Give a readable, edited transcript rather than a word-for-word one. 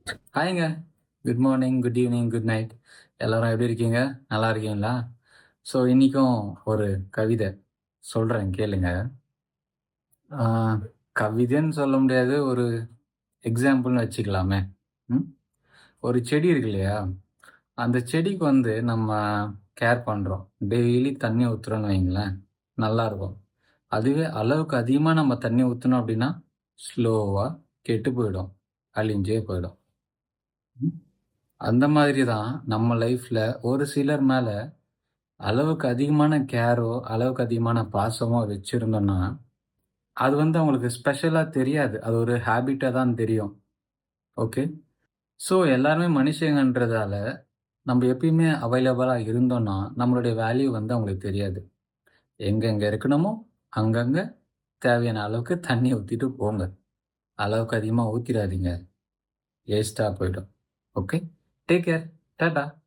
ஹாய்ங்க. Good morning, good evening, good night. எல்லாரும் எப்படி இருக்கீங்க? நல்லா இருக்கீங்களா? ஸோ இன்னைக்கும் ஒரு கவிதை சொல்றேன் கேளுங்க. ஆ கவிதைன்னு சொல்ல முடியாது. ஒரு எக்ஸாம்பிள்னு வச்சுக்கலாமே. ம். ஒரு செடி இருக்கு இல்லையா? அந்த செடிக்கு நம்ம கேர் பண்றோம். டெய்லி தண்ணி ஊத்துறோம்னு வைங்களேன், நல்லாருக்கும். அதுவே அளவுக்கு அதிகமா நம்ம தண்ணி ஊத்துனோம் அப்படின்னா, ஸ்லோவா கெட்டு போயிடும். அழிஞ்சே போயிடும். ம். அந்த மாதிரி தான் நம்ம லைஃப்ல ஒரு சிலர் மேல அளவுக்கு அதிகமான கேரோ, அளவுக்கு அதிகமான பாசமோ வச்சிருந்தோம்னா, அது அவங்களுக்கு ஸ்பெஷலா தெரியாது. அது ஒரு ஹேபிட்டா தான் தெரியும். ஓகே. ஸோ எல்லாருமே மனுஷங்கன்றதால, நம்ம எப்பயுமே அவைலபிளா இருந்தோம்னா, நம்மளுடைய வேல்யூ அவங்களுக்கு தெரியாது. எங்கெங்க இருக்கணுமோ, அங்கங்க தேவையான அளவுக்கு தண்ணீ ஊத்திட்டு போங்க. அளவுக்கு அதிகமா ஊத்திறாதீங்க. வேஸ்ட்டா போயிடும். ஓகே. Take care. டாடா.